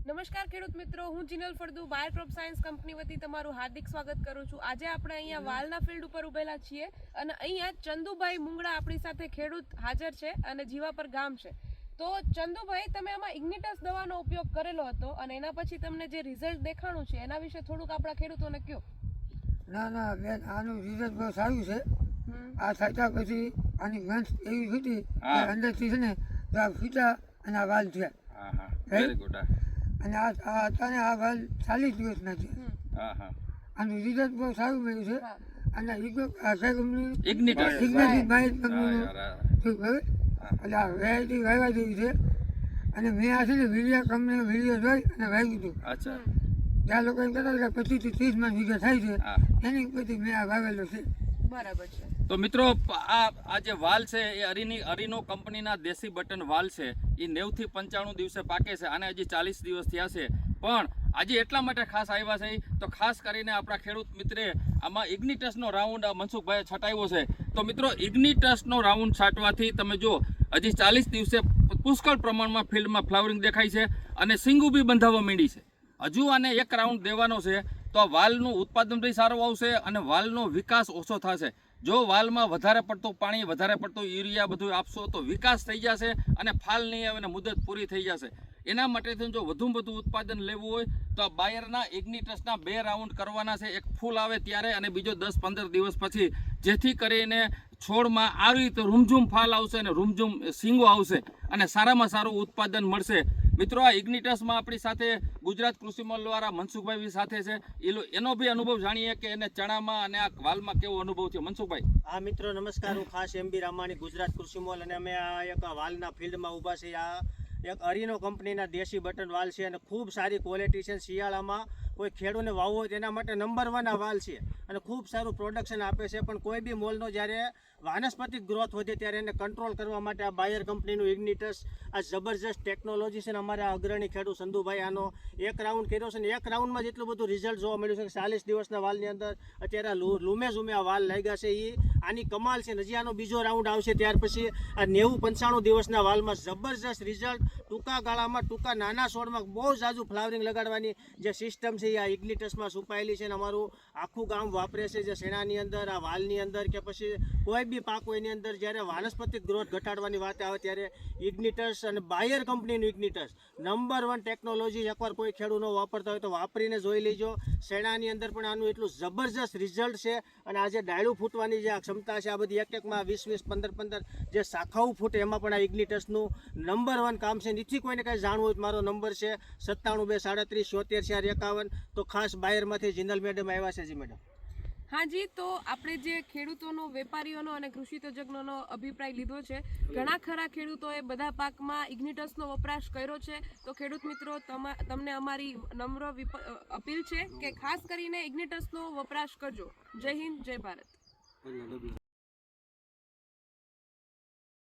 નમસ્કાર ખેડૂત મિત્રો, હું જીનલ ફળદુ બાયર ક્રોપ સાયન્સ કંપની વતી તમારું હાર્દિક સ્વાગત કરું છું। આજે આપણે અહીંયા વાલના ફિલ્ડ ઉપર ઉભેલા છીએ અને અહીંયા ચંદુભાઈ મુંગડા આપણી સાથે ખેડૂત હાજર છે અને જીવાપર ગામ છે। તો ચંદુભાઈ, તમે આમાં ઇગ્નિટસ દવાનો ઉપયોગ કરેલો હતો અને એના પછી તમને જે રિઝલ્ટ દેખાણું છે એના વિશે થોડુંક આપણા ખેડૂતોને કહો। ના બેન, આનું રિઝલ્ટ બહુ સારું છે। આ થતા પછી આની ગંધ એવી છૂટી કે અંદરથી છે ને ફીટા અને આ વાલ થયા। Very good. અને આ અત્યારે આ વાલ 40 દિવસના છે। આનું રિઝલ્ટ બહુ સારું મળ્યું છે। અને ઇગ્નિટસ એટલે આ વેરાયટી વાવ્યા જેવી છે। અને મેં આ છે ને કંપનીનો વિડીયો જોઈ અને વાવ્યું હતું। અચ્છા, જ્યાં લોકો એમ કહેતા કે 25 થી 30 માં વીઘા થાય છે, એની ઉપરથી મેં આ વાવેલો છે। બરાબર છે। તો મિત્રો, આ જે વાલ છે એ અરીનો કંપનીના દેશી બટન વાલ છે। એ 90 થી 95 દિવસે પાકે છે। આને હજી 40 દિવસ થયા છે, પણ આજે એટલા માટે ખાસ આવ્યા છે તો ખાસ કરીને આપણા ખેડૂત મિત્રે આમાં ઇગ્નિટસનો રાઉન્ડ મનસુખભાઈએ છટાવ્યો છે। તો મિત્રો, ઇગ્નિટસનો રાઉન્ડ છાંટવાથી તમે જો હજી 40 દિવસે પુષ્કળ પ્રમાણમાં ફિલ્ડમાં ફ્લાવરિંગ દેખાય છે અને સિંગુ બી બંધાવવા માંડી છે। હજુ આને એક રાઉન્ડ દેવાનો છે તો આ વાલનું ઉત્પાદન બી સારું આવશે અને વાલનો વિકાસ ઓછો થશે। જો વાલમાં વધારે પડતું પાણી, વધારે પડતું યુરિયા બધું આપશો તો વિકાસ થઈ જશે અને ફાલ નહીં આવે અને મુદત પૂરી થઈ જશે। એના માટેથી જો વધુ વધુ ઉત્પાદન લેવું હોય તો આ બાયરના ઇગ્નિટસના 2 રાઉન્ડ કરવાના છે। એક ફૂલ આવે ત્યારે અને બીજો 10-15 દિવસ પછી, જેથી કરીને છોડમાં આવી રીતે રૂમઝૂમ ફાલ આવશે અને રૂમઝૂમ સિંગો આવશે અને સારામાં સારું ઉત્પાદન મળશે। મિત્રો, આ ઇગ્નિટસમાં આપણી સાથે ગુજરાત કૃષિ મોલ દ્વારા મનસુખભાઈ સાથે છે। એનો બી અનુભવ જાણીએ કે એને ચણામાં અને આ વાલમાં કેવો અનુભવ છે। મનસુખભાઈ। હા મિત્રો, નમસ્કાર। હું ખાસ એમબી રામાણી, ગુજરાત કૃષિ મોલ, અને અમે આ એક વાલના ફિલ્ડમાં ઊભા છીએ। આ એક અરીનો કંપનીના દેશી બટન વાલ છે અને ખૂબ સારી ક્વોલિટી છે। શિયાળામાં કોઈ ખેડૂતને વાવવો હોય તેના માટે નંબર 1 આ વાલ છે અને ખૂબ સારું પ્રોડક્શન આપે છે। પણ કોઈ બી મોલનો જ્યારે વાનસ્પતિક ગ્રોથ વધે ત્યારે એને કંટ્રોલ કરવા માટે આ બાયર કંપનીનું ઇગ્નિટસ આ જબરજસ્ત ટેકનોલોજી છે ને અમારા અગ્રણી ખેડૂત સંધુભાઈ આનો એક રાઉન્ડ કર્યો છે ને એક રાઉન્ડમાં જેટલું બધું રિઝલ્ટ જોવા મળ્યું છે કે 40 દિવસના વાલની અંદર અત્યારે લૂમે આ વાલ લાગ્યા છે। એ આની કમાલ છે। હજી આનો બીજો રાઉન્ડ આવશે ત્યાર પછી આ 90-95 દિવસના વાલમાં જબરજસ્ત રિઝલ્ટ, ટૂંકા ગાળામાં ટૂંકા નાના છોડમાં બહુ જાજુ ફ્લાવરિંગ લગાડવાની જે સિસ્ટમ છે એ આ ઇગ્નિટસમાં છુપાયેલી છે અને અમારું આખું ગામ વાપરે છે। જે શેણાની અંદર, આ વાલની અંદર કે પછી કોઈ બી પાક હોય એની અંદર જ્યારે વાનસ્પતિક ગ્રોથ ઘટાડવાની વાત આવે ત્યારે ઇગ્નિટસ અને બાયર કંપનીનું ઇગ્નિટસ નંબર 1 ટેકનોલોજી। એકવાર કોઈ ખેડૂતો વાપરતા હોય તો વાપરીને જોઈ લેજો। શેણાની અંદર પણ આનું એટલું જબરજસ્ત રિઝલ્ટ છે અને આ જે ડાળું ફૂટવાની જે ક્ષમતા છે, આ બધી એક-એકમાં 20-20, 15-15 જે શાખાઓ ફૂટે એમાં પણ આ ઇગ્નિટસનું નંબર 1 કામ છે। નીચે કોઈને કંઈ જાણવું હોય તો મારો નંબર છે 97-237-74-51। તો ખાસ બાયરમાંથી જીનલ મેડમ આવ્યા છે। જી મેડમ। હા જી, તો આપણે જે ખેડૂતોનો, વેપારીઓનો અને કૃષિ તજજ્ઞોનો અભિપ્રાય લીધો છે। ઘણા ખરા ખેડૂતોએ બધા પાકમાં ઇગ્નિટસનો વપરાશ કર્યો છે। તો ખેડૂત મિત્રો, તમને અમારી નમ્ર અપીલ છે કે ખાસ કરીને ઇગ્નિટસનો વપરાશ કરજો। જય હિન્દ, જય ભારત।